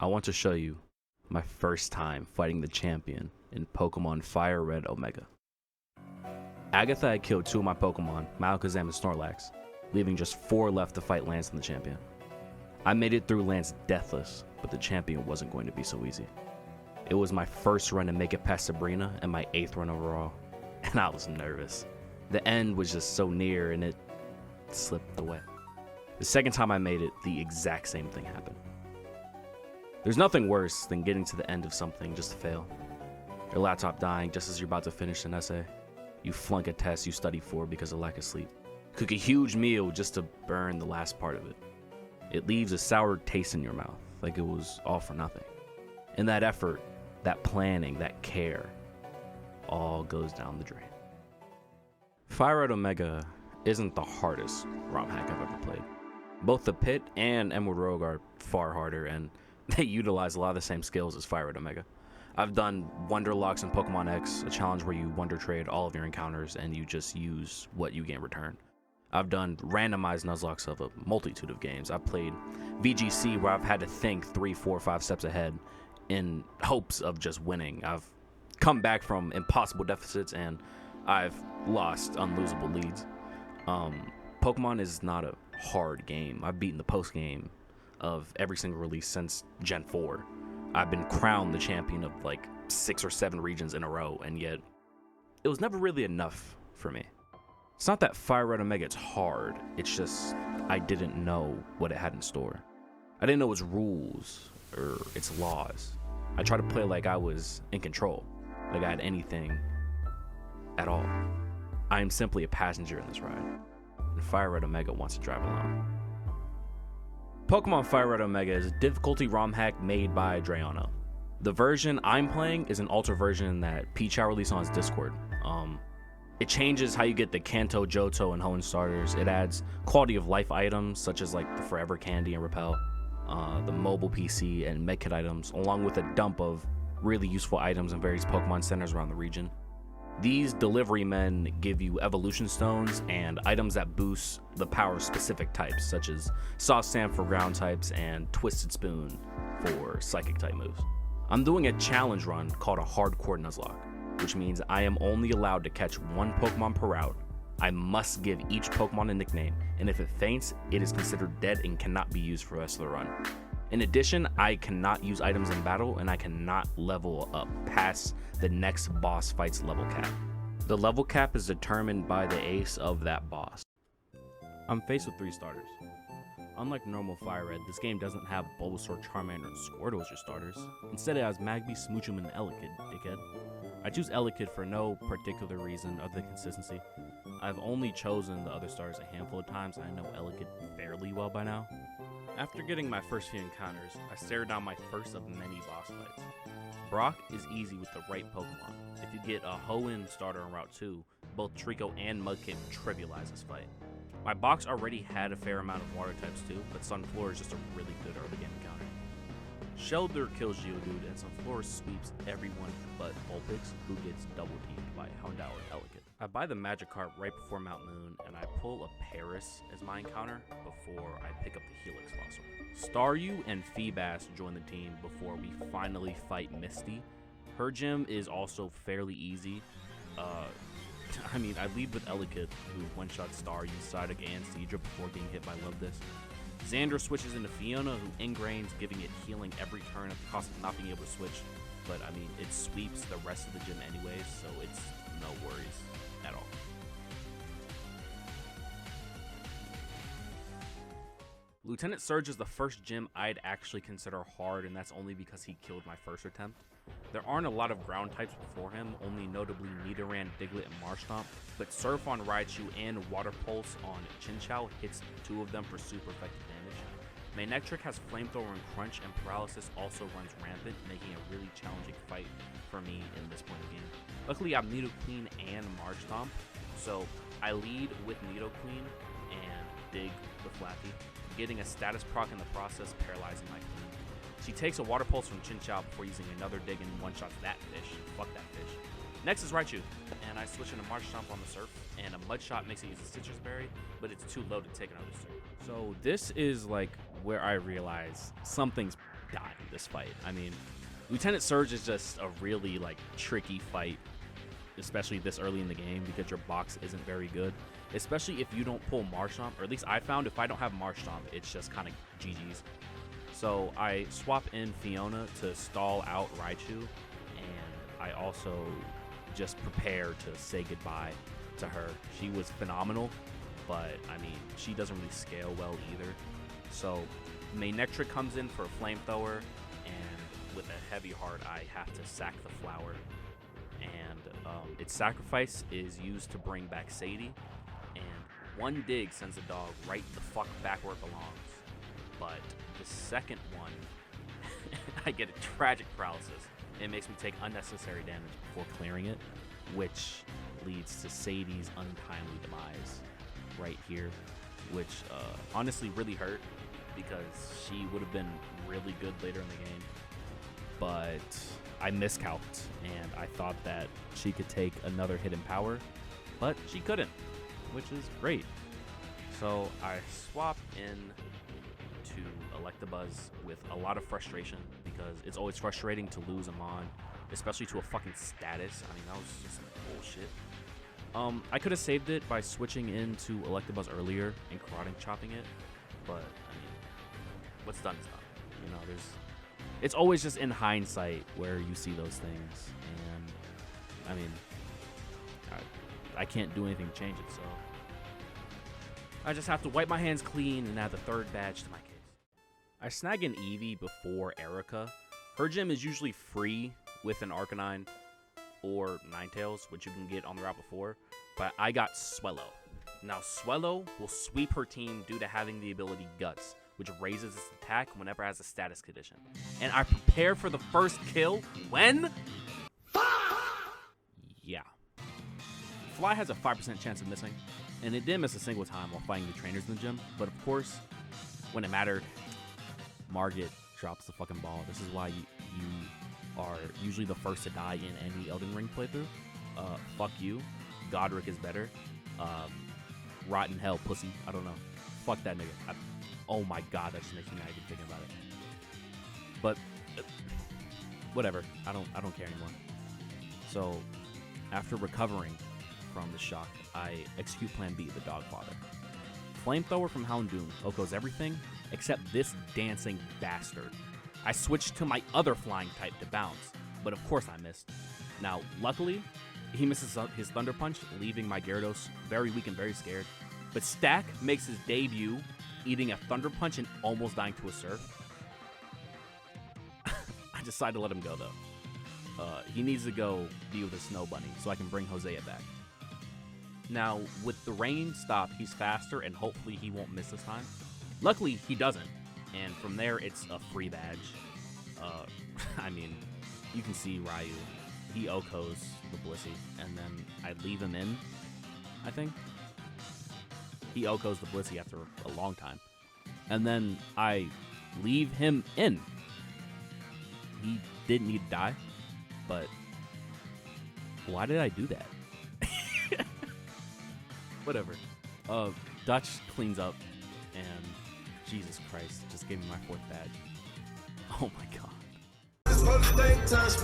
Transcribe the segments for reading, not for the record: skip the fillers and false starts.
I want to show you my first time fighting the champion in Pokemon FireRed Omega. Agatha had killed 2 of my Pokemon, Malakazam and Snorlax, leaving just 4 left to fight Lance and the champion. I made it through Lance deathless, but the champion wasn't going to be so easy. It was my first run to make it past Sabrina and my 8th run overall, and I was nervous. The end was just so near and it slipped away. The second time I made it, the exact same thing happened. There's nothing worse than getting to the end of something just to fail. Your laptop dying just as you're about to finish an essay. You flunk a test you studied for because of lack of sleep. Cook a huge meal just to burn the last part of it. It leaves a sour taste in your mouth, like it was all for nothing. And that effort, that planning, that care, all goes down the drain. FireRed Omega isn't the hardest ROM hack I've ever played. Both the Pit and Emerald Rogue are far harder, and they utilize a lot of the same skills as FireRed Omega. I've done Wonder Locks in Pokemon X, a challenge where you Wonder Trade all of your encounters and you just use what you get in return. I've done randomized Nuzlocks of a multitude of games. I've played VGC where I've had to think 3, 4, 5 steps ahead in hopes of just winning. I've come back from impossible deficits and I've lost unlosable leads. Pokemon is not a hard game. I've beaten the post game of every single release since Gen 4. I've been crowned the champion of like 6 or 7 regions in a row, and yet it was never really enough for me. It's not that FireRed Omega is hard, it's just I didn't know what it had in store. I didn't know its rules or its laws. I tried to play like I was in control, like I had anything at all. I am simply a passenger in this ride, and FireRed Omega wants to drive along. Pokemon FireRed Omega is a difficulty ROM hack made by Drayano. The version I'm playing is an alter version that Pichao released on his Discord. It changes how you get the Kanto, Johto, and Hoenn starters. It adds quality of life items such as like the Forever Candy and Repel, the mobile PC and medkit items, along with a dump of really useful items in various Pokemon centers around the region. These delivery men give you evolution stones and items that boost the power of specific types, such as Soft Sand for ground types and Twisted Spoon for psychic type moves. I'm doing a challenge run called a Hardcore Nuzlocke, which means I am only allowed to catch 1 Pokemon per route. I must give each Pokemon a nickname, and if it faints, it is considered dead and cannot be used for the rest of the run. In addition, I cannot use items in battle, and I cannot level up past the next boss fight's level cap. The level cap is determined by the ace of that boss. I'm faced with 3 starters. Unlike normal FireRed, this game doesn't have Bulbasaur, Charmander, and Squirtle as your starters. Instead, it has Magby, Smoochum, and Elekid, dickhead. I choose Elekid for no particular reason other than consistency. I've only chosen the other starters a handful of times, and I know Elekid fairly well by now. After getting my first few encounters, I stare down my first of many boss fights. Brock is easy with the right Pokemon. If you get a Hoenn starter on Route 2, both Trico and Mudkip trivialize this fight. My box already had a fair amount of water types too, but Sunflora is just a really good early game encounter. Shelter kills Geodude and Sunflora sweeps everyone but Vulpix, who gets double teamed by Houndour and Elekid. I buy the Magikarp right before Mount Moon, and I pull a Paris as my encounter before I pick up the Helix Fossil. Staryu and Feebas join the team before we finally fight Misty. Her gym is also fairly easy. I lead with Elekid, who one-shots Staryu, Psyduck, and Seadra before getting hit by Love This. Xander switches into Fiona, who ingrains, giving it healing every turn at the cost of not being able to switch. But it sweeps the rest of the gym anyways, so it's no worries at all. Lieutenant Surge is the first gym I'd actually consider hard, and that's only because he killed my first attempt. There aren't a lot of ground types before him, only notably Nidoran, Diglett, and Marshtomp, but Surf on Raichu and Water Pulse on Chinchou hits 2 of them for super effective damage. Manectric has Flamethrower and Crunch, and Paralysis also runs rampant, making a really challenging fight for me in this point of the game. Luckily, I have Nidoqueen and Marshtomp, so I lead with Nidoqueen and dig the Flappy, getting a status proc in the process, paralyzing my Queen. She takes a Water Pulse from Chinchou before using another dig and one-shots that fish. Fuck that fish. Next is Raichu, and I switch into Marshtomp on the Surf, and a Mud Shot makes it use a Citrus Berry, but it's too low to take another Surf. So this is like where I realize something's die in this fight. I mean, Lieutenant Surge is just a really, like, tricky fight, especially this early in the game, because your box isn't very good, especially if you don't pull Marshtomp, or at least I found if I don't have Marshtomp, it's just kind of GG's. So I swap in Fiona to stall out Raichu, and I also just prepare to say goodbye to her. She was phenomenal, but I mean, she doesn't really scale well either. So Manectric comes in for a Flamethrower, and with a heavy heart, I have to sack the flower. And its sacrifice is used to bring back Sadie, and one dig sends the dog right the fuck back where it belongs. But the second one, I get a tragic paralysis. It makes me take unnecessary damage before clearing it, which leads to Sadie's untimely demise right here, which honestly really hurt because she would have been really good later in the game. But I miscalced, and I thought that she could take another hit in power, but she couldn't, which is great. So I swap in to Electabuzz with a lot of frustration, because it's always frustrating to lose Amon, especially to a fucking status. I mean, that was just some bullshit. I could have saved it by switching into Electabuzz earlier and karate chopping it, but I mean, what's done is done. You know, it's always just in hindsight where you see those things, and I mean, I can't do anything to change it, so I just have to wipe my hands clean and add the third badge to my case. I snag an Eevee before Erica. Her gym is usually free with an Arcanine or Ninetales, which you can get on the route before, but I got Swellow. Now, Swellow will sweep her team due to having the ability Guts, which raises its attack whenever it has a status condition. And I prepare for the first kill when... Yeah. Fly has a 5% chance of missing, and it didn't miss a single time while fighting the trainers in the gym, but of course, when it mattered, Margit drops the fucking ball. This is why you are usually the first to die in any Elden Ring playthrough. Fuck you. Godric is better. Rotten hell, pussy. I don't know. Fuck that nigga. Oh my god, that just makes me not even thinking about it. But whatever. I don't care anymore. So after recovering from the shock, I execute Plan B, the Dogfather. Flamethrower from Houndoom OHKOs everything except this dancing bastard. I switched to my other flying type to bounce, but of course I missed. Now, luckily, he misses his Thunder Punch, leaving my Gyarados very weak and very scared. But Stack makes his debut, eating a Thunder Punch and almost dying to a Surf. I decided to let him go, though. He needs to go be with a Snow Bunny so I can bring Hosea back. Now, with the rain stop, he's faster, and hopefully he won't miss this time. Luckily, he doesn't, and from there, it's a free badge. I mean, you can see Ryu. He OHKOs the Blissey, and then I leave him in, I think. He OHKOs the Blissey after a long time. And then I leave him in. He didn't need to die, but why did I do that? Whatever. Dutch cleans up, and Jesus Christ, just gave me my 4th badge. Oh my god.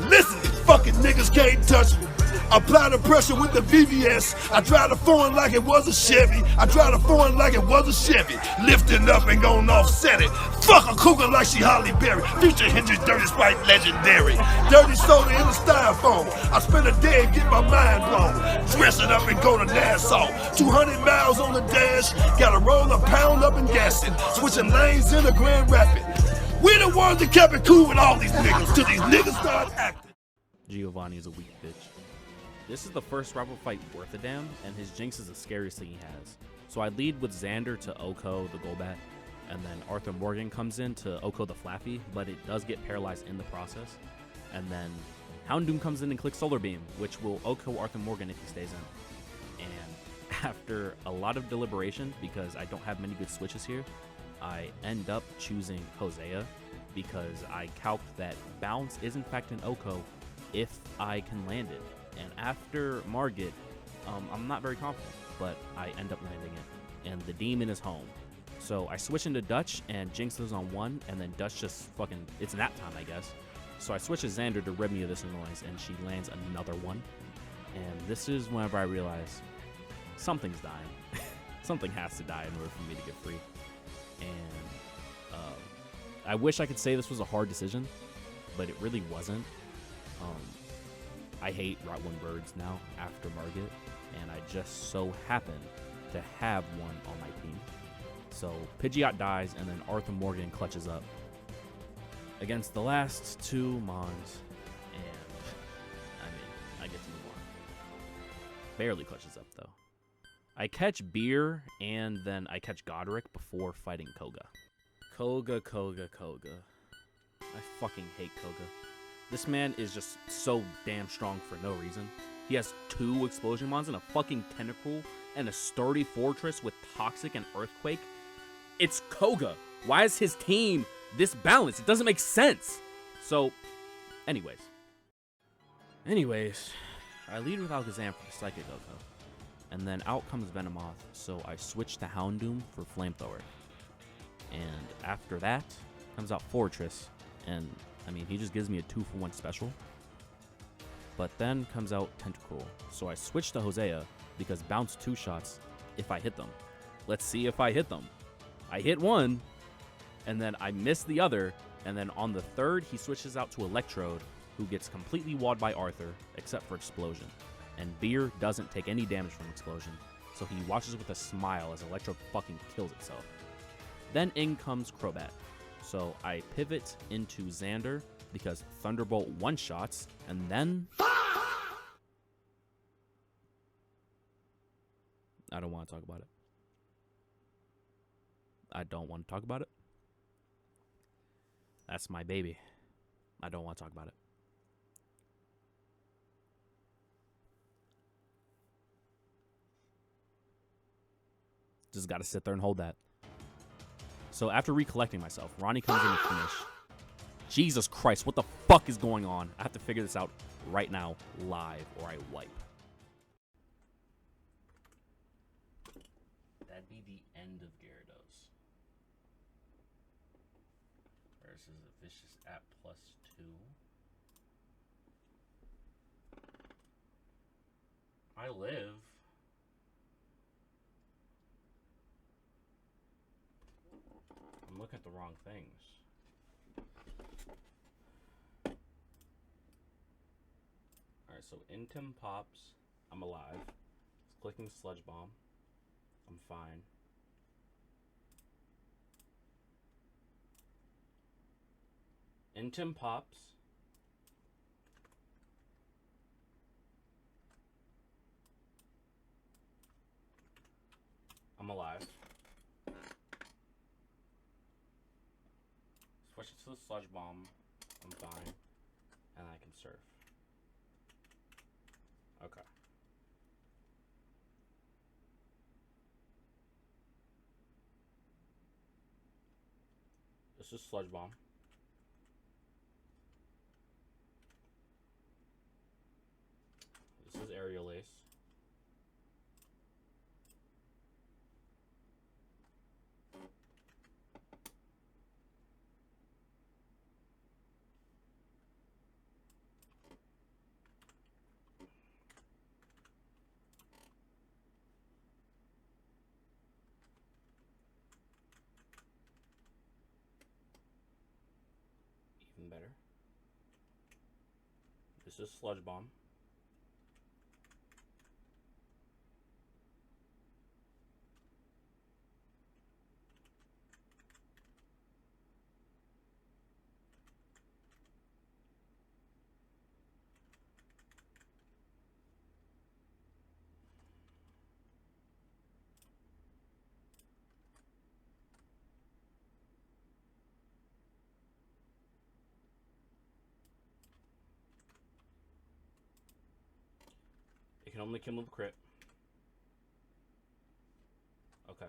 Listen, fucking niggas can't touch me. Apply the pressure with the VVS. I drive the foreign like it was a Chevy. I drive the foreign like it was a Chevy. Lifting up and gon' offset it. Fuck a cougar like she Holly Berry. Future Hendrix, Dirty Sprite, legendary. Dirty soda in a styrofoam. I spend a day and get my mind blown. Dress it up and go to Nassau. 200 miles on the dash. Gotta roll a pound up and gas it. Switching lanes in a Grand Rapid. We the ones that kept it cool with all these niggas till these niggas start acting. Giovanni is a weak bitch. This is the first rival fight worth a damn, and his Jinx is the scariest thing he has. So I lead with Xander to OHKO the Golbat, and then Arthur Morgan comes in to OHKO the Flaffy, but it does get paralyzed in the process. And then Houndoom comes in and clicks Solar Beam, which will OHKO Arthur Morgan if he stays in. And after a lot of deliberation, because I don't have many good switches here, I end up choosing Hosea because I calced that Bounce is in fact an OHKO if I can land it. And after Margit, I'm not very confident, but I end up landing it. And the demon is home. So I switch into Dutch, and Jinx is on 1, and then Dutch just fucking, it's nap time, I guess. So I switch to Xander to rid me of this annoyance, and she lands another one. And this is whenever I realize something's dying. Something has to die in order for me to get free. And I wish I could say this was a hard decision, but it really wasn't. I hate Route 1 birds now after Margit, and I just so happen to have one on my team. So Pidgeot dies, and then Arthur Morgan clutches up against the last 2 Mons, and I get to move on. Barely clutches up, though. I catch Beer, and then I catch Godric before fighting Koga. Koga. I fucking hate Koga. This man is just so damn strong for no reason. He has 2 Explosion Mons and a fucking Tentacruel and a sturdy Fortress with Toxic and Earthquake. It's Koga. Why is his team this balanced? It doesn't make sense. So, anyways, I lead with Alakazam for the Psychic Oko. And then out comes Venomoth, so I switch to Houndoom for Flamethrower. And after that comes out Fortress, and I mean, he just gives me a 2-for-1 special. But then comes out Tentacruel, so I switch to Hosea because bounce 2 shots if I hit them. Let's see if I hit them. I hit one, and then I miss the other, and then on the third, he switches out to Electrode, who gets completely walled by Arthur, except for Explosion. And Beer doesn't take any damage from Explosion, so he watches with a smile as Electrode fucking kills itself. Then in comes Crobat, so I pivot into Xander because Thunderbolt one-shots, and then I don't want to talk about it. I don't want to talk about it. That's my baby. I don't want to talk about it. Just got to sit there and hold that. So after recollecting myself, Ronnie comes in to finish. Jesus Christ, what the fuck is going on? I have to figure this out right now, live, or I wipe. That'd be the end of Gyarados. Versus a Vicious at +2. I live. I'm looking at the wrong things. Alright, so Intim pops. I'm alive. It's clicking Sludge Bomb. I'm fine. Intim pops. I'm alive. Switch it to the Sludge Bomb. I'm fine. And I can surf. Okay. This is Sludge Bomb. This is Aerial Ace. Even better. This is Sludge Bomb. It can only kill with a crit. Okay.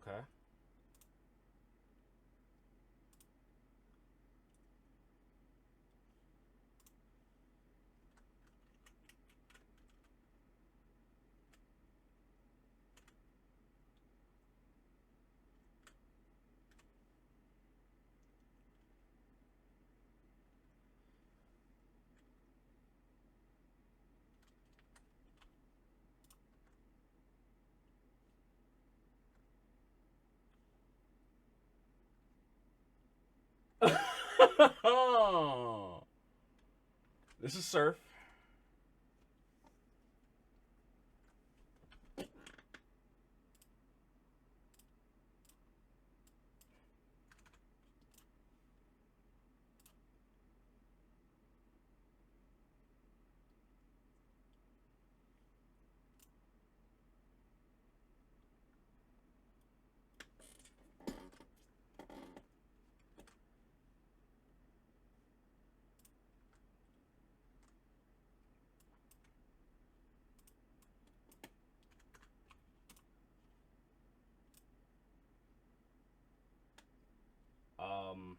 Okay. This is Surf. Um,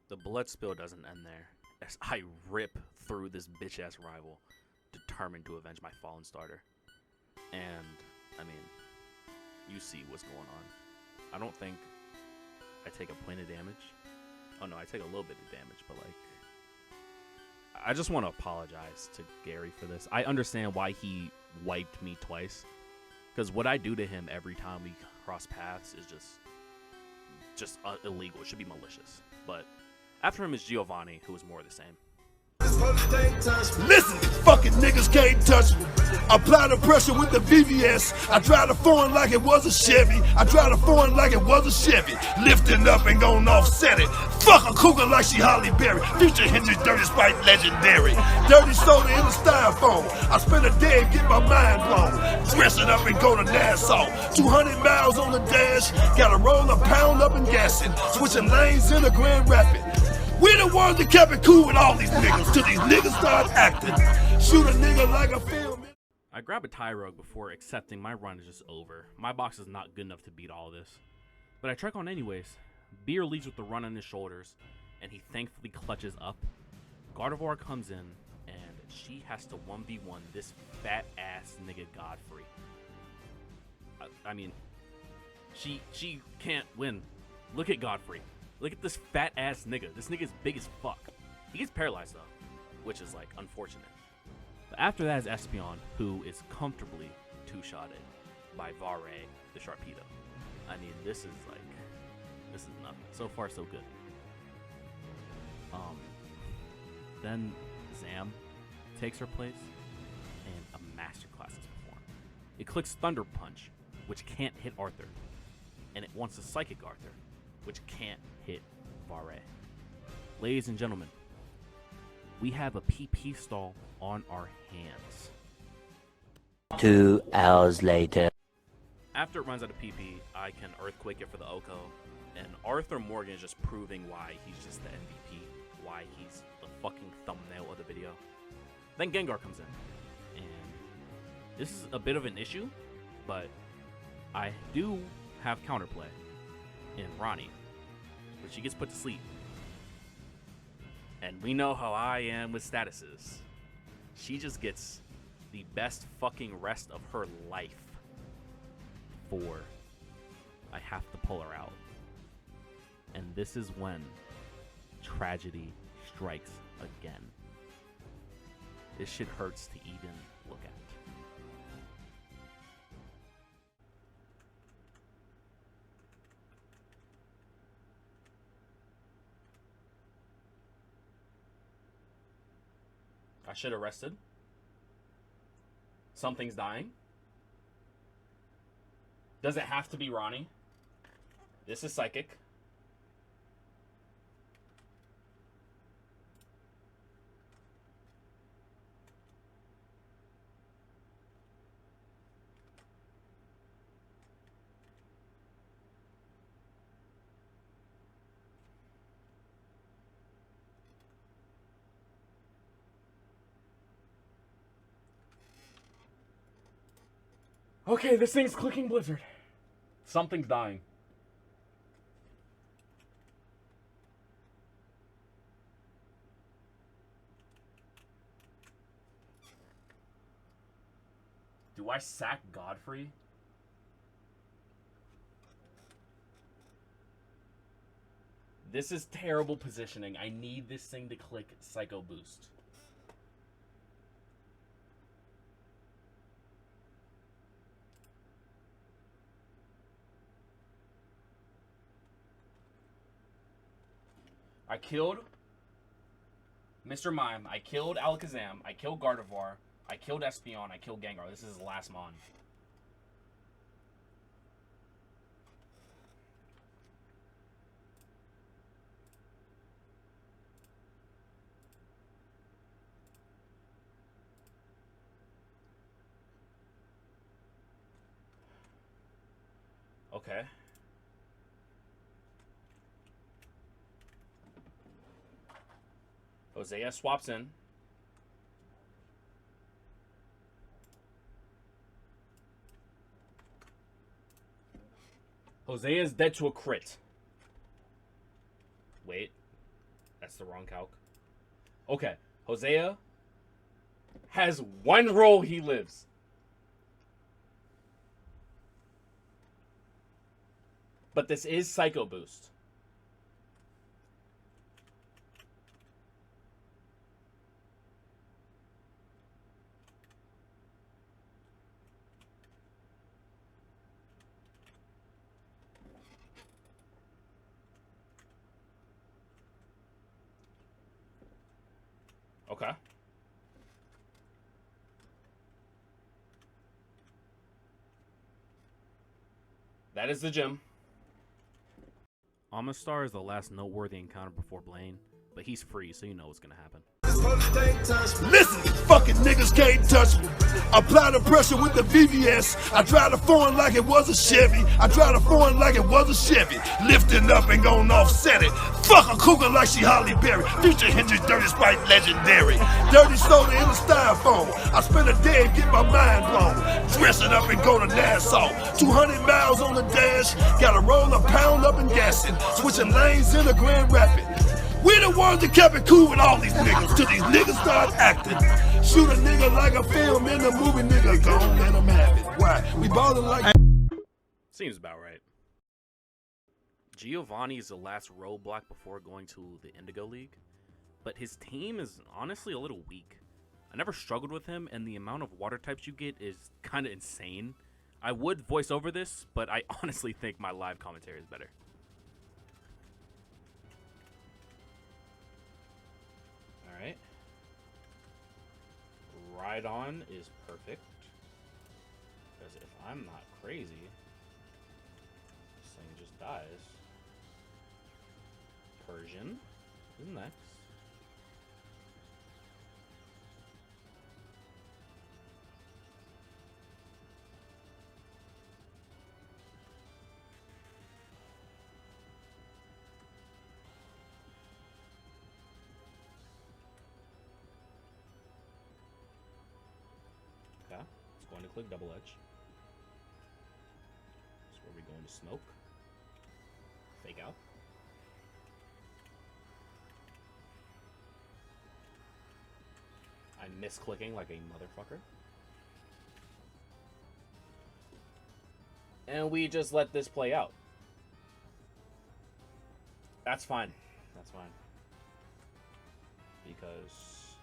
the blood spill doesn't end there, as I rip through this bitch-ass rival, determined to avenge my fallen starter. And, I mean, you see what's going on. I don't think I take a point of damage. Oh no, I take a little bit of damage, but like, I just want to apologize to Gary for this. I understand why he wiped me twice, because what I do to him every time we cross paths is just illegal. It should be malicious. But after him is Giovanni, who is more of the same. Listen, fucking niggas can't touch me. Apply the pressure with the VVS. I drive the foreign like it was a Chevy. I drive the foreign like it was a Chevy. Lifting up and gon' offset it. Fuck a cougar like she Holly Berry. Future Hendrix, Dirty Sprite, legendary. Dirty soda in a styrofoam. I spend a day and get my mind blown. Dress it up and go to Nassau. 200 miles on the dash. Gotta roll a pound up and gassing. Switching lanes in a Grand Rapid. We the ones that kept it cool with all these niggas till these niggas start acting. Shoot a nigga like a film. I grab a tie rug before accepting my run is just over. My box is not good enough to beat all this. But I trek on anyways. Beer leads with the run on his shoulders, and he thankfully clutches up. Gardevoir comes in, and she has to 1v1 this fat ass nigga Godfrey. I mean, she can't win. Look at Godfrey. Look at this fat ass nigga. This nigga's big as fuck. He gets paralyzed though, which is like unfortunate. But after that is Espeon, who is comfortably two-shotted by Vare the Sharpedo. I mean, this is nothing. So far, so good. Then Zam takes her place, and a masterclass is performed. It clicks Thunder Punch, which can't hit Arthur, and it wants to Psychic Arthur, which can't hit Vare. Ladies and gentlemen, we have a PP stall on our hands. 2 hours later. After it runs out of PP, I can Earthquake it for the Oko, and Arthur Morgan is just proving why he's just the MVP, why he's the fucking thumbnail of the video. Then Gengar comes in, and this is a bit of an issue, but I do have counterplay in Ronnie, but she gets put to sleep. And we know how I am with statuses. She just gets the best fucking rest of her life before I have to pull her out. And this is when tragedy strikes again. This shit hurts to even look at. I should have rested. Something's dying. Does it have to be Ronnie? This is Psychic. Okay, this thing's clicking Blizzard. Something's dying. Do I sack Godfrey? This is terrible positioning. I need this thing to click Psycho Boost. I killed Mr. Mime. I killed Alakazam. I killed Gardevoir. I killed Espeon. I killed Gengar. This is his last Mon. Okay. Hosea swaps in. Hosea is dead to a crit. Wait. That's the wrong calc. Okay. Hosea has one roll he lives. But this is Psycho Boost. Okay. That is the gym. Amistar is the last noteworthy encounter before Blaine, but he's free, so you know what's gonna happen. Listen, fucking niggas can't touch me. Apply the pressure with the VVS. I drive the foreign like it was a Chevy. I drive the foreign like it was a Chevy. Lifting up and gon' offset it. Fuck a cougar like she Holly Berry. Future Hendrix, Dirty Sprite, legendary. Dirty soda in a styrofoam. I spend a day and get my mind blown. Dressing up and go to Nassau. 200 miles on the dash. Gotta roll a pound up and gassing. Switching lanes in a Grand Rapid. We the ones that kept it cool with all these niggas till these niggas start acting. Shoot a nigga like a film in a movie, nigga, gon' let them have it. Why? We ballin' like... Seems about right. Giovanni is the last roadblock before going to the Indigo League, but his team is honestly a little weak. I never struggled with him, and the amount of water types you get is kind of insane. I would voice over this, but I honestly think my live commentary is better. Alright. Ride on is perfect. Because if I'm not crazy, this thing just dies. Persian is next. Okay, it's going to click double edge. That's where we go into smoke. Fake out. I misclicking like a motherfucker. And we just let this play out. That's fine. That's fine. Because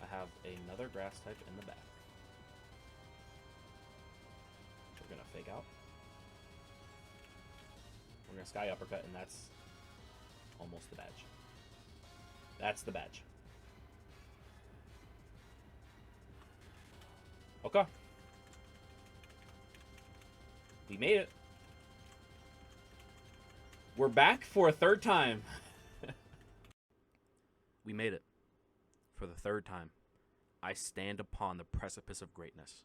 I have another grass type in the back. We're gonna fake out. We're gonna sky uppercut, and that's almost the badge. That's the badge. Okay. We made it. We're back for a third time. We made it. For the third time. I stand upon the precipice of greatness.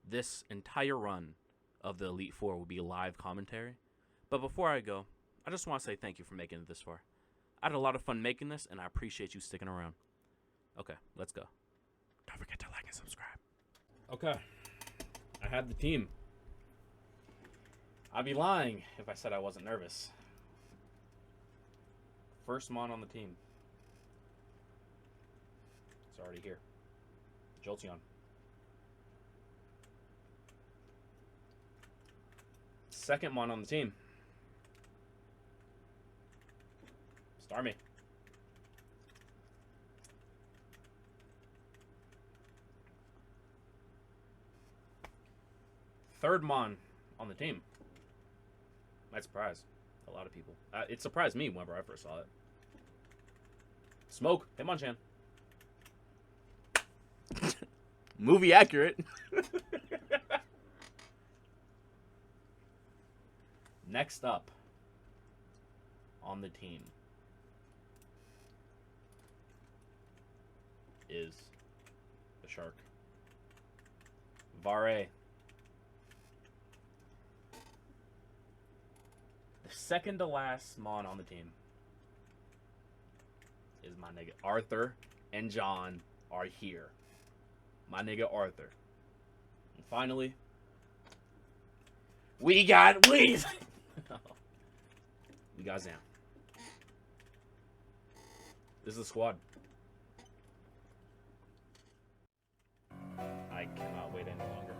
This entire run of the Elite Four will be live commentary. But before I go, I just want to say thank you for making it this far. I had a lot of fun making this, and I appreciate you sticking around. Okay, let's go. Don't forget to like and subscribe. Okay. I had the team. I'd be lying if I said I wasn't nervous. First mon on the team. It's already here. Jolteon. Second mon on the team. Starmie. Third mon on the team. Might surprise a lot of people. It surprised me whenever I first saw it. Smoke. Hitmonchan. Movie accurate. Next up on the team is the shark. Vare. The second to last mon on the team is my nigga Arthur and John are here. My nigga Arthur. And finally, we got Weez. We got Zam. This is the squad. I cannot wait any longer.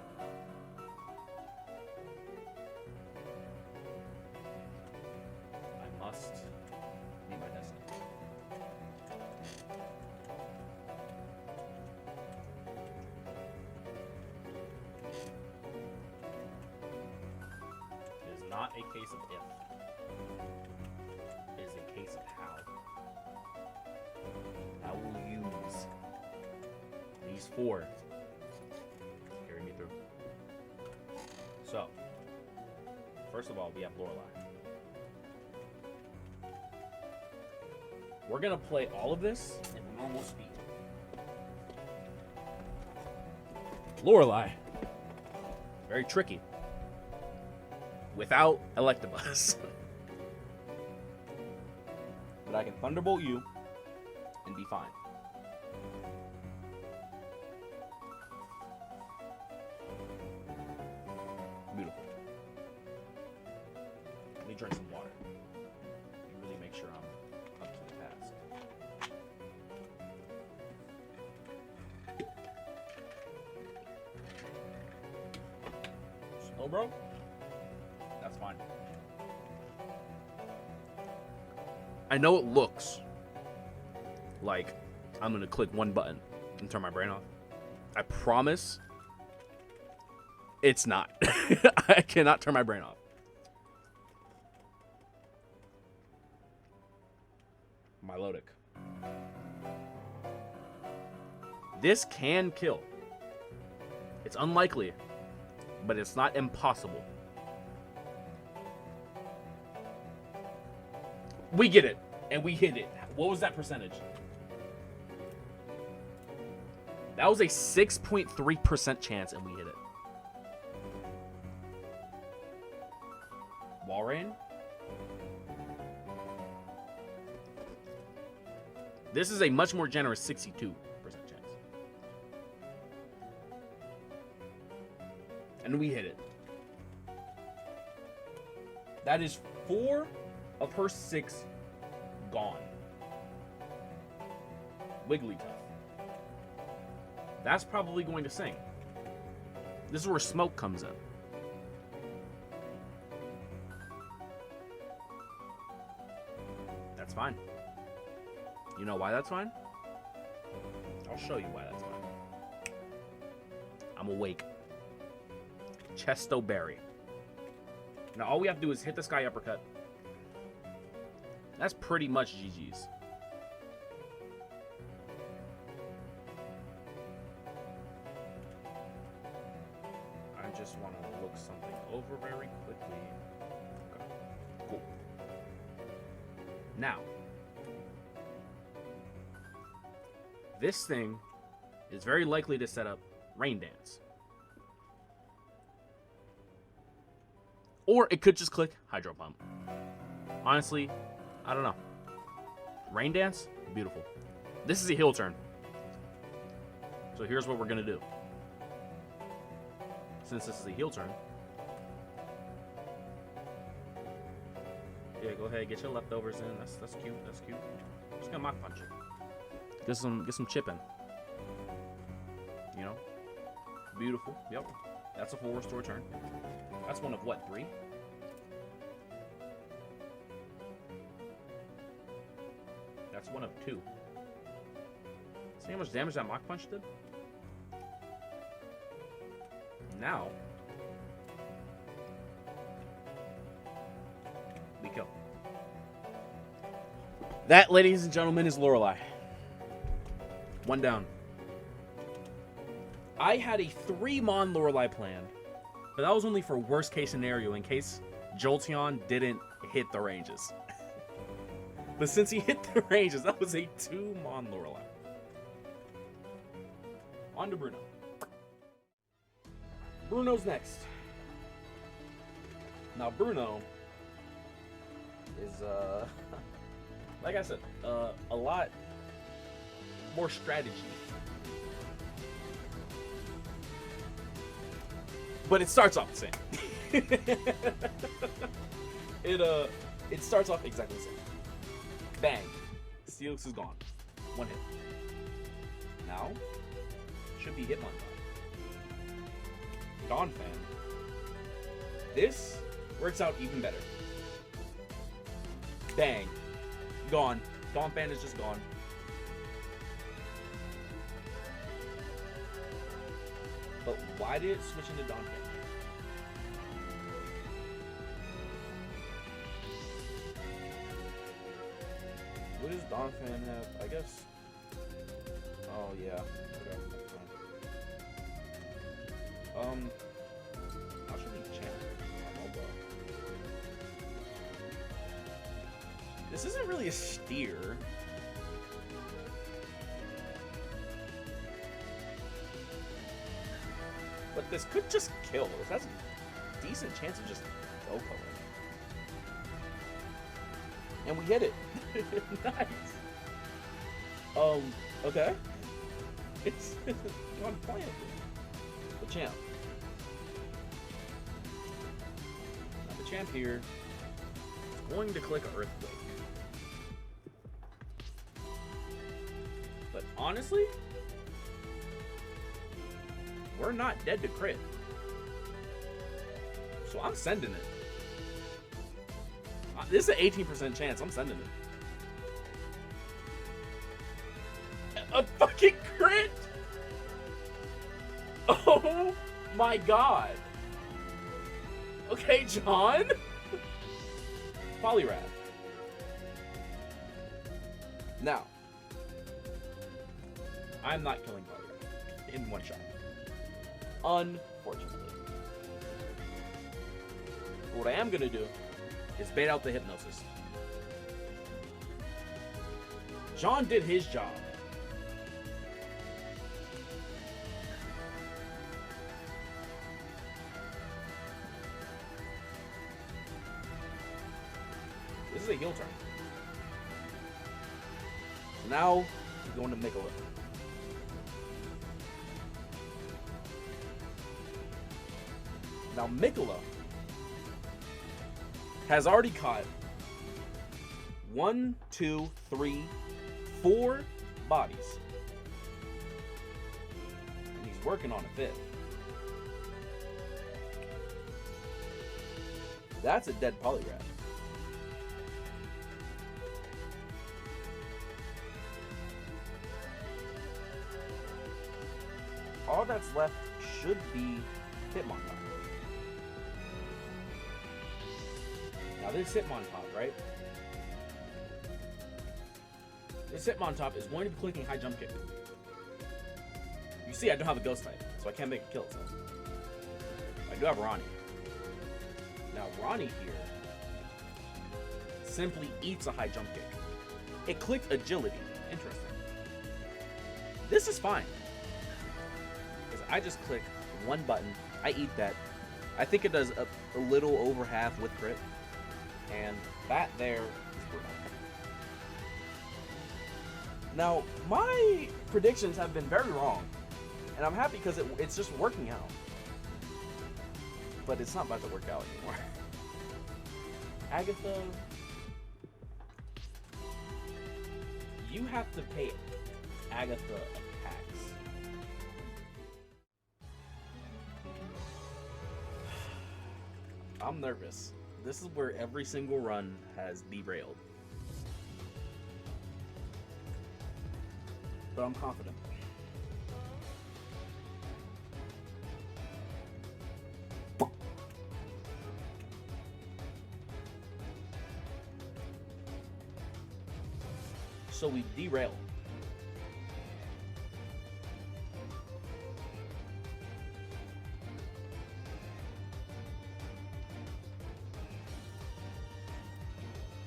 I must meet my destiny. It is not a case of if. It is a case of how. I will use these four to carry me through. So, first of all, we have Lorelei. We're gonna play all of this in normal speed. Lorelei, very tricky. Without Electabuzz. But I can Thunderbolt you and be fine. Beautiful. Let me drink some water. And really make sure I'm up to the task. Slow, bro? That's fine. I know it looks like I'm gonna click one button and turn my brain off. I promise it's not. I cannot turn my brain off. Milotic. This can kill. It's unlikely, but it's not impossible. We get it, and we hit it. What was that percentage? That was a 6.3% chance, and we hit it. Walrein? This is a much more generous 62% chance. And we hit it. That is 4 of her 6 gone. Wigglytuff. That's probably going to sing. This is where smoke comes in. That's fine. You know why that's fine? I'll show you why that's fine. I'm awake. Chesto Berry. Now all we have to do is hit this guy uppercut. That's pretty much GG's. I just want to look something over very quickly. Okay. Cool. Now, this thing is very likely to set up Rain Dance. Or it could just click Hydro Pump. Honestly, I don't know. Rain Dance? Beautiful. This is a heal turn. So here's what we're gonna do. Since this is a heel turn. Yeah, go ahead, get your leftovers in. That's cute. That's cute. Just gonna mock punch it. Get some chipping. You know? Beautiful. Yep. That's a full restore turn. That's one of what, 3? That's one of 2. See how much damage that mock punch did? Now we kill. That, ladies and gentlemen, is Lorelei. 1 down. I had a 3-mon Lorelei planned, but that was only for worst case scenario in case Jolteon didn't hit the ranges. But since he hit the ranges, that was a 2-mon Lorelei. On to Bruno. Bruno's next. Now Bruno is like I said, a lot more strategy. But it starts off the same. It starts off exactly the same. Bang. Steelix is gone. 1 hit. Now should be Hitmonchan. Donphan. This works out even better. Bang. Gone. Donphan is just gone. But why did it switch into Donphan? What does Donphan have? I guess. Oh yeah. Okay. How should we champ? This isn't really a steer. But this could just kill. This has a decent chance of just go color. And we hit it. Nice. Okay. It's on point. The champ. Now the champ here is going to click Earthquake. But honestly, we're not dead to crit. So I'm sending it. This is an 18% chance. I'm sending it. A fucking crit! Oh my god. Okay, John. Poliwrath. Now, I'm not killing Poliwrath in 1 shot. Unfortunately. What I am gonna do is bait out the Hypnosis. John did his job. This is a heel turn. So now we're going to make a look. Now Mikola has already caught 1, 2, 3, 4 bodies. And he's working on a 5th. That's a dead Poliwrath. All that's left should be Hitmonchan. Now this Hitmonchan, right? This Hitmonchan is going to be clicking High Jump Kick. You see, I don't have a Ghost type, so I can't make it kill itself. I do have Ronnie. Now Ronnie here simply eats a High Jump Kick. It clicked Agility. Interesting. This is fine. Because I just click 1 button, I eat that. I think it does a little over half with crit. And that there is brutal. Now, my predictions have been very wrong And I'm happy because it's just working out. But it's not about to work out anymore. Agatha, you have to pay Agatha a tax. I'm nervous. This is where every single run has derailed. But I'm confident. So we derail.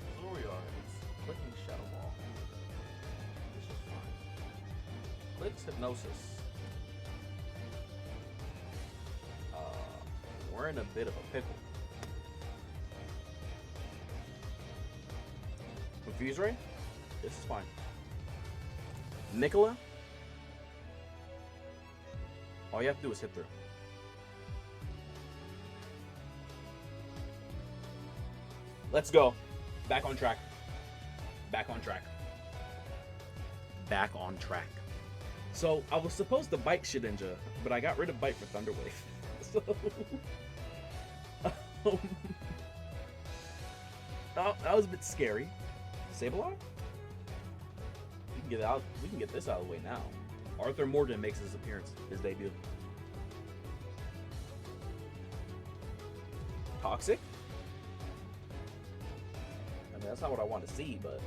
So where we are, it's clicking Shadow Ball. This is fine. Clicks Hypnosis. We're in a bit of a pickle. Confuse Ray? This is fine. Nicola? All you have to do is hit through. Let's go. Back on track. Back on track. Back on track. So, I was supposed to bite Shedinja, but I got rid of bite for Thunderwave. So... that was a bit scary. Sableye? We can get this out of the way now. Arthur Morgan makes his appearance, his debut. Toxic? I mean, that's not what I want to see, but...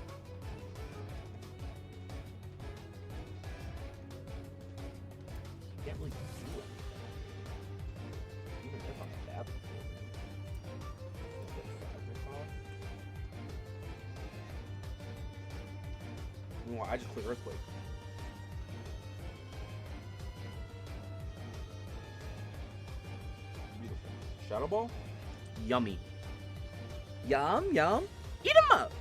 You can't really do anything. Even if I'm dabbing for it. I just click Earthquake. Beautiful. Shadow Ball? Yummy. Yum, yum. Eat 'em up!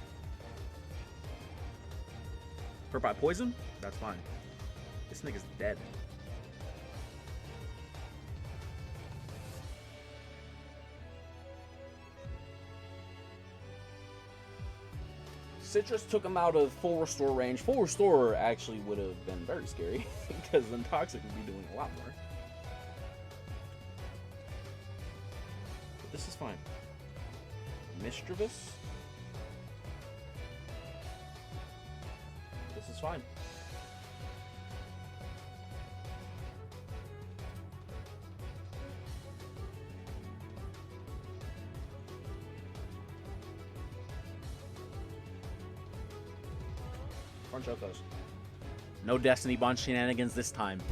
Hurt by poison? That's fine. This nigga's dead. Citrus took him out of full restore range. Full restore actually would have been very scary because then Toxic would be doing a lot more. But this is fine. Mischievous. This is fine. Chocos. No Destiny Bond shenanigans this time.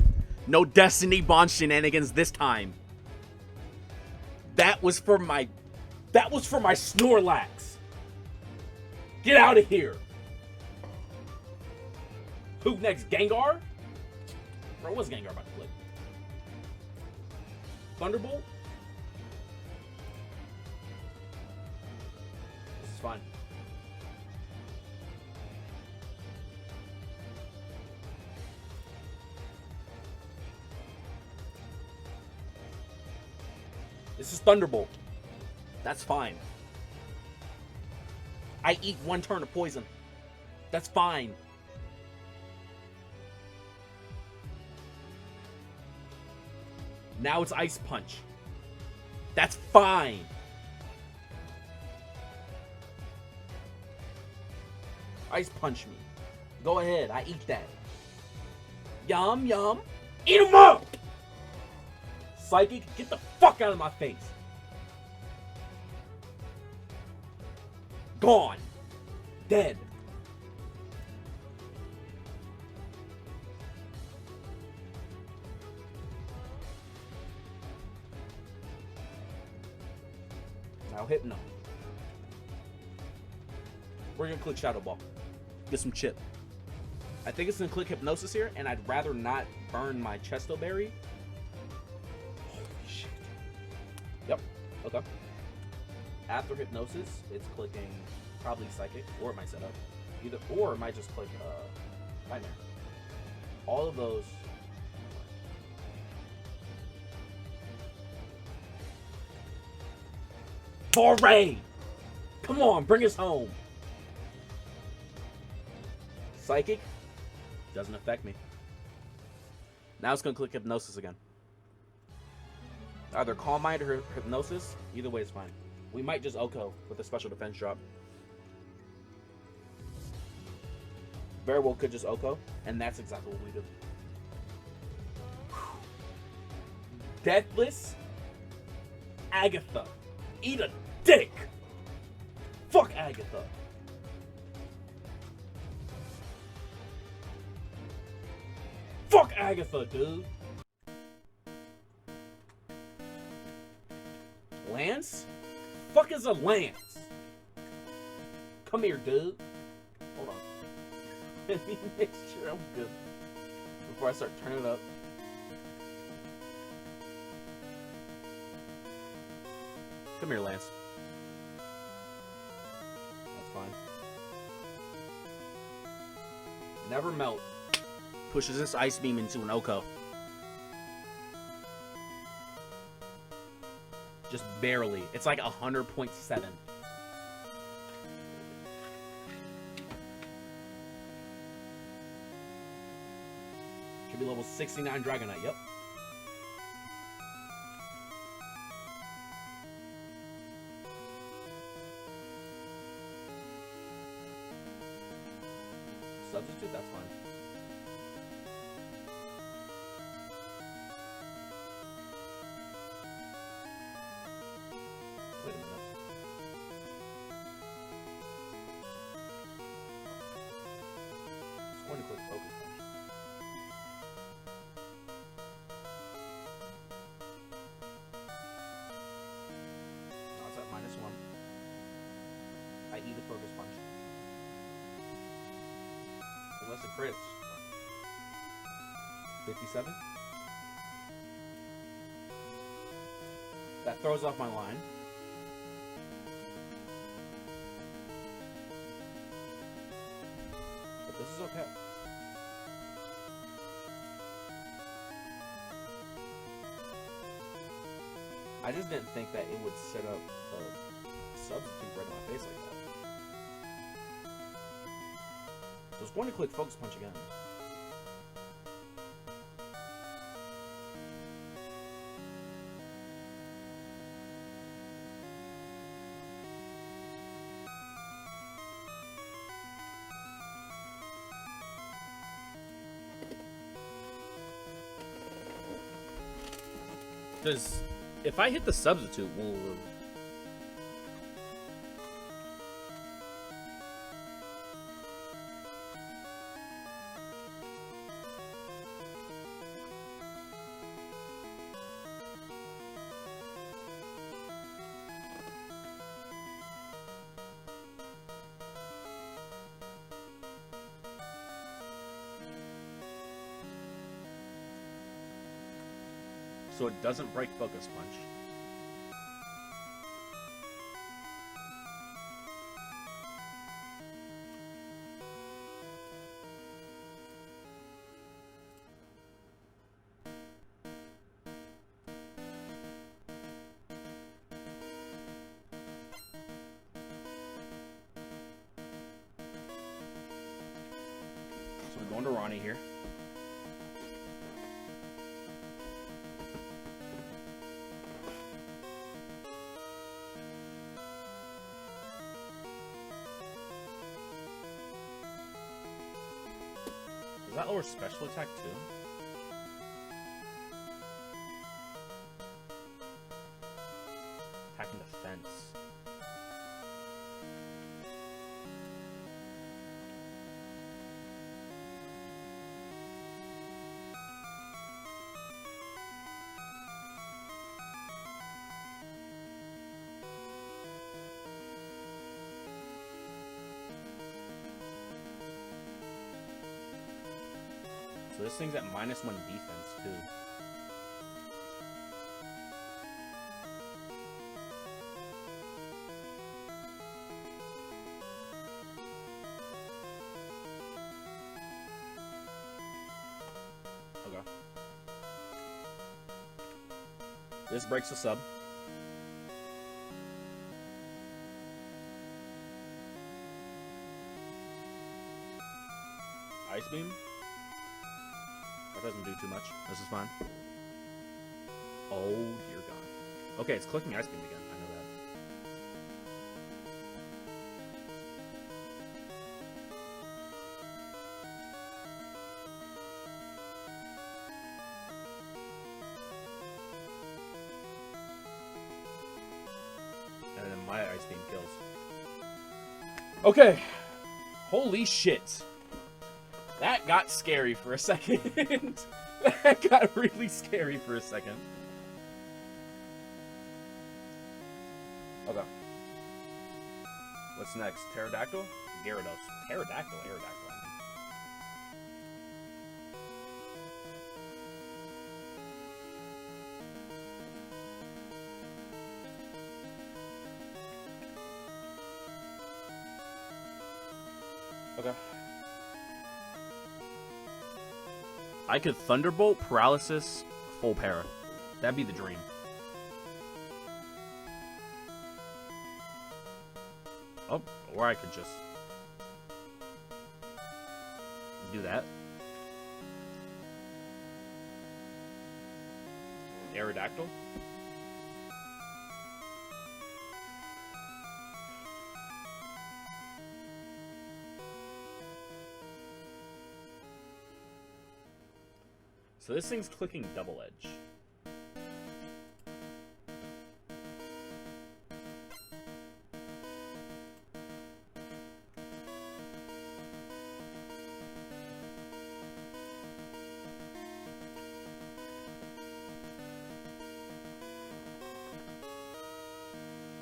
No Destiny Bond shenanigans this time. That was for my Snorlax. Get out of here. Who next? Gengar? Bro, what's Gengar about to play? Thunderbolt? This is fine. This is Thunderbolt. That's fine. I eat one turn of poison. That's fine. Now it's Ice Punch. That's fine. Ice Punch me. Go ahead, I eat that. Yum, yum. Eat 'em up! Psychic, get the fuck out of my face. Gone. Dead. Now Hypno. We're gonna click Shadow Ball. Get some chip. I think it's gonna click Hypnosis here, and I'd rather not burn my Chesto Berry. Yep. Okay. After Hypnosis, it's clicking probably Psychic, or it might set up. Either, or it might just click Nightmare. All of those. Hooray! Come on, bring us home. Psychic doesn't affect me. Now it's gonna click hypnosis again. Either Calm Mind or hypnosis. Either way is fine. We might just Oko with a special defense drop. Very well could just Oko, and that's exactly what we do. Deathless Agatha. Eat a dick! Fuck Agatha. Fuck Agatha, dude. Lance? Fuck is a Lance? Come here, dude. Hold on. Let me make sure I'm good before I start turning it up. Come here, Lance. That's fine. Never melt. Pushes this ice beam into an Oko. Just barely. It's like 100.7. Should be level 69 Dragonite, yep. Substitute, that's fine. Wait a minute. It's going to click focus punch. No, it's at -1. I eat the focus punch. Unless it crits. 57? That throws off my line. But this is okay. I just didn't think that it would set up a substitute right on my face like that. So it's going to click focus punch again. Does if I hit the substitute, will so it doesn't break focus punch. So we're going to Ronnie here. Does that lower special attack too? Attack and defense. So this thing's at -1 defense too. Okay. This breaks the sub. Ice Beam. That doesn't do too much. This is fine. Oh, dear God. Okay, it's clicking Ice Beam again. I know that. And then my Ice Beam kills. Okay. Holy shit. That got scary for a second. That got really scary for a second. Okay. What's next? Pterodactyl? Gyarados. Pterodactyl? Aerodactyl, I mean. Okay. I could Thunderbolt, Paralysis, full para. That'd be the dream. Oh, or I could just do that. Aerodactyl. So this thing's clicking Double Edge.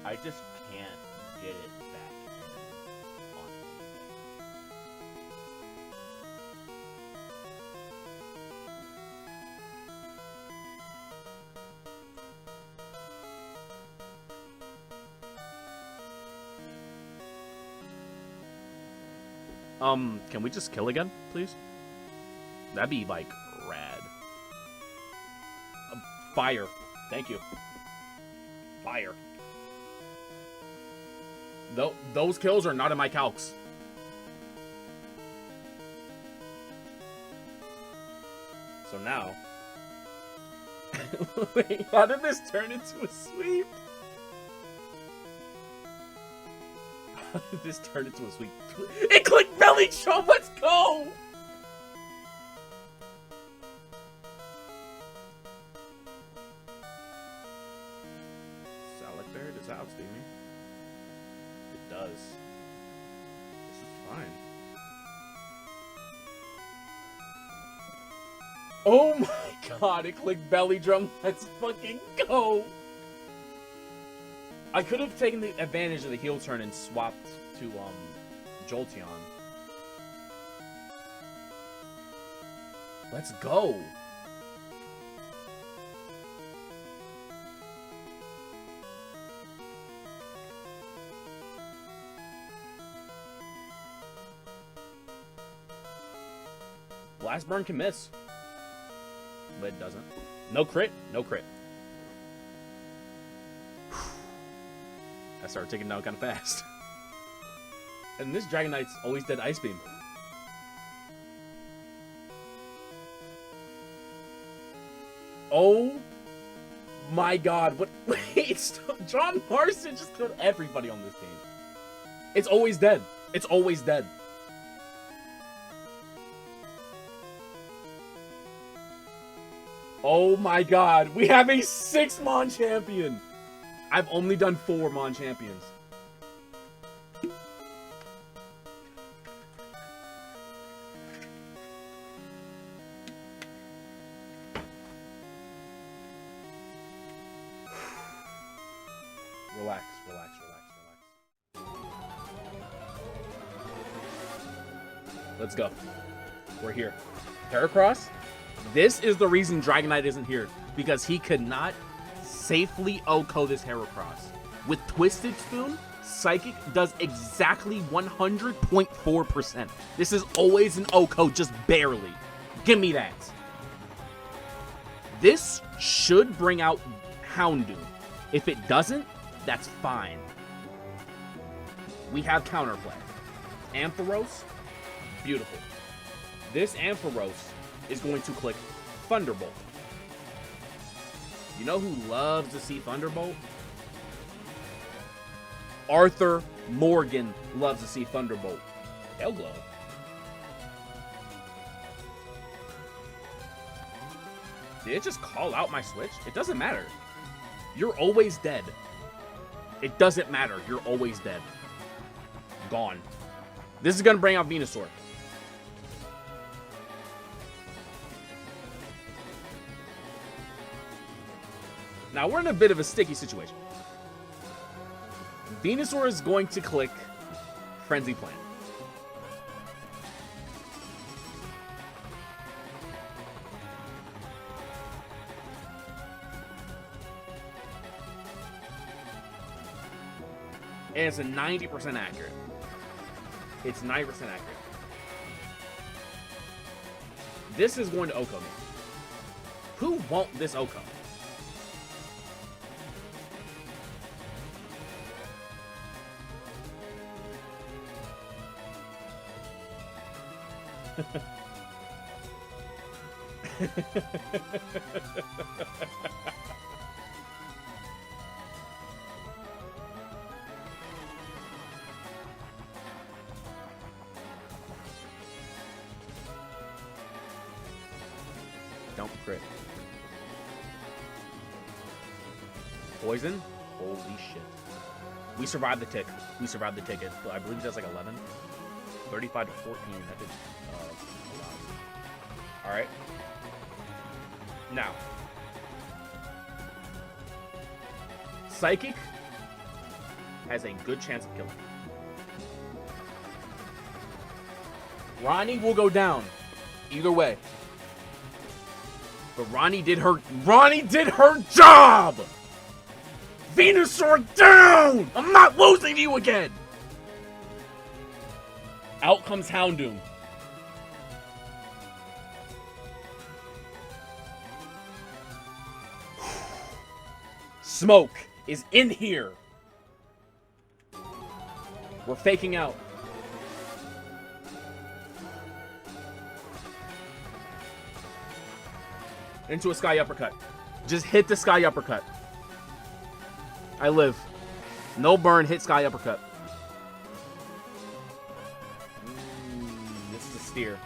I just can't get it back on anything. Can we just kill again, please? That'd be, like, rad. Fire. Thank you. Fire. Those kills are not in my calcs. So now... Wait, how did this turn into a sweep? How did this turn into a sweep? It clicked belly drum, let's go! Salad Bear, does that outspeed me? It does. This is fine. Oh my god, it clicked belly drum, let's fucking go! I could have taken the advantage of the heel turn and swapped to Jolteon. Let's go. Blast Burn can miss. But it doesn't. No crit, no crit. I started taking it down kind of fast. And this Dragonite's always dead Ice Beam. Oh my god, what? Wait, John Marston just killed everybody on this team. It's always dead. It's always dead. Oh my god, we have a 6-Mon champion! I've only done 4 Mon champions. Relax, relax, relax, relax. Let's go. We're here. Heracross? This is the reason Dragonite isn't here. Because he could not safely OHKO this Heracross. With Twisted Spoon, Psychic does exactly 100.4%. This is always an OHKO, just barely. Give me that. This should bring out Houndoom. If it doesn't, that's fine. We have counterplay. Ampharos, beautiful. This Ampharos is going to click Thunderbolt. You know who loves to see Thunderbolt? Arthur Morgan loves to see Thunderbolt. Hell glow. Did it just call out my switch? It doesn't matter. You're always dead. It doesn't matter. You're always dead. Gone. This is going to bring out Venusaur. Now, we're in a bit of a sticky situation. Venusaur is going to click Frenzy Plant. And it's a 90% accurate. It's 90% accurate. This is going to Oko me. Who won't this Oko? Don't crit. Poison? Holy shit. We survived the tick. We survived the ticket. I believe that's like 11. 35 to 14. That did allow. Alright. Now. Psychic has a good chance of killing. Ronnie will go down. Either way. But Ronnie did her job! Venusaur down! I'm not losing to you again! Out comes Houndoom. Smoke is in here. We're faking out. Into a Sky Uppercut. Just hit the Sky Uppercut. I live. No burn, hit Sky Uppercut. This is a steer.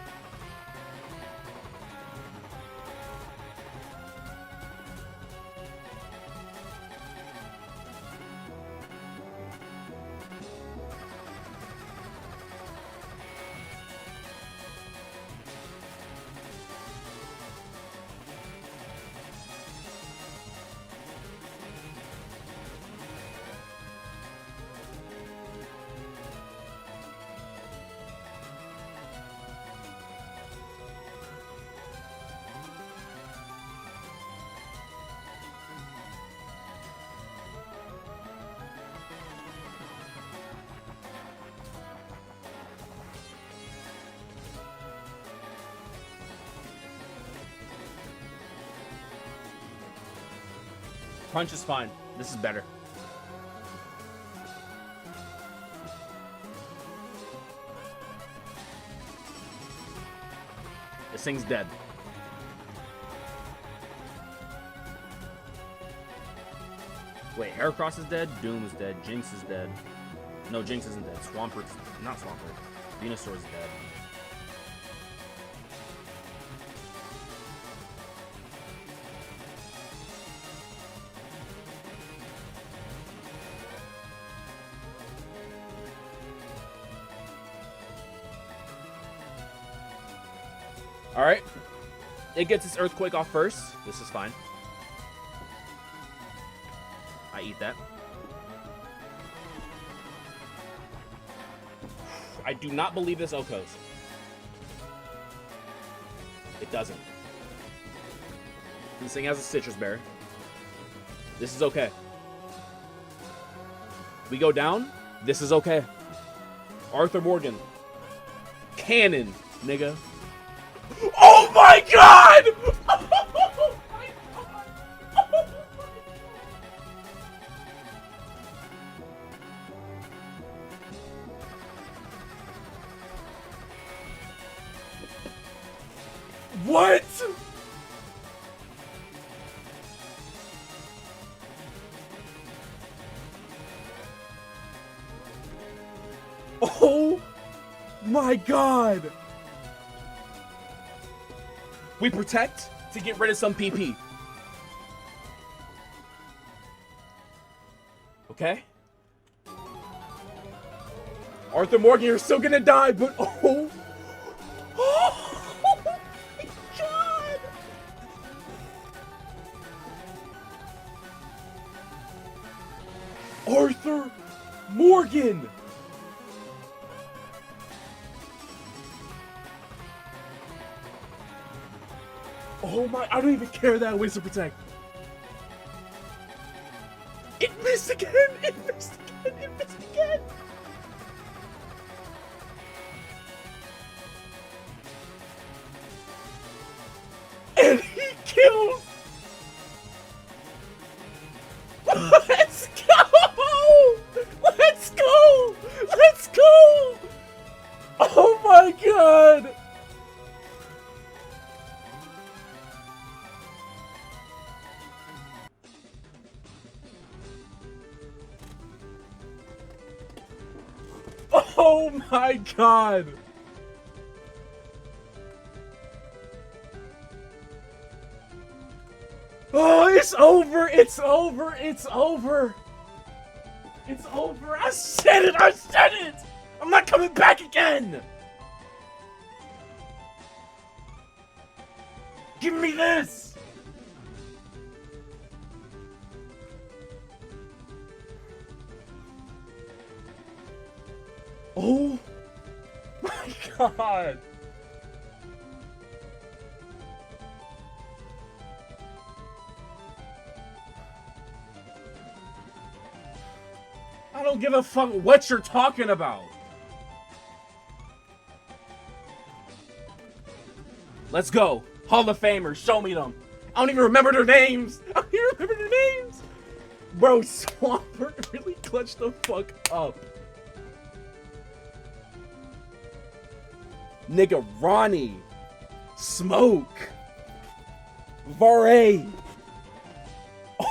Punch is fine. This is better. This thing's dead. Wait, Heracross is dead? Doom is dead. Jinx is dead. No, Jinx isn't dead. Swampert's... Not Swampert. Venusaur's dead. Alright. It gets its Earthquake off first. This is fine. I eat that. I do not believe this Okos. It doesn't. This thing has a Citrus Berry. This is okay. We go down. This is okay. Arthur Morgan. Cannon, nigga. Oh my god! Oh my god! Oh my... What? Oh my god! We protect to get rid of some PP. Okay? Arthur Morgan, you're still gonna die, but oh! Oh my god! Arthur Morgan! Oh my, I don't even care that ways to protect. It missed again! It missed again! It missed again! And he kills! Let's go! Let's go! Let's go! Oh my god! Oh my god! Oh, it's over! It's over! It's over! It's over! I said it! I said it! I'm not coming back again! Give me this! Oh my god! I don't give a fuck what you're talking about. Let's go. Hall of Famers, show me them. I don't even remember their names. I don't even remember their names. Bro, Swampert really clutched the fuck up. Nigga, Ronnie, Smoke, Varay,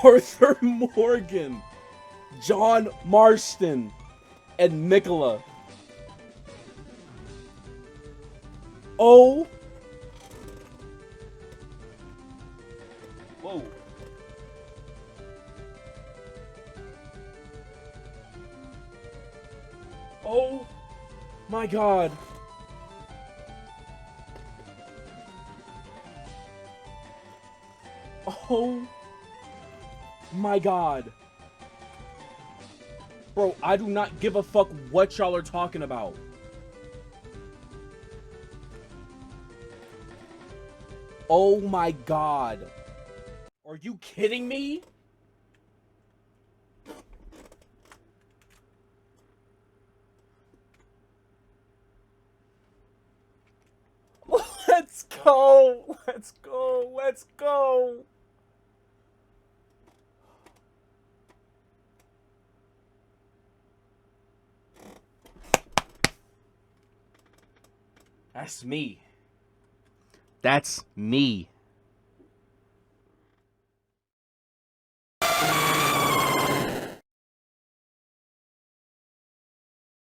Arthur Morgan, John Marston, and Mikola. Oh. Whoa. Oh my god. Oh my god. Bro, I do not give a fuck what y'all are talking about. Oh my god. Are you kidding me? Let's go. Let's go. Let's go. That's me. That's me.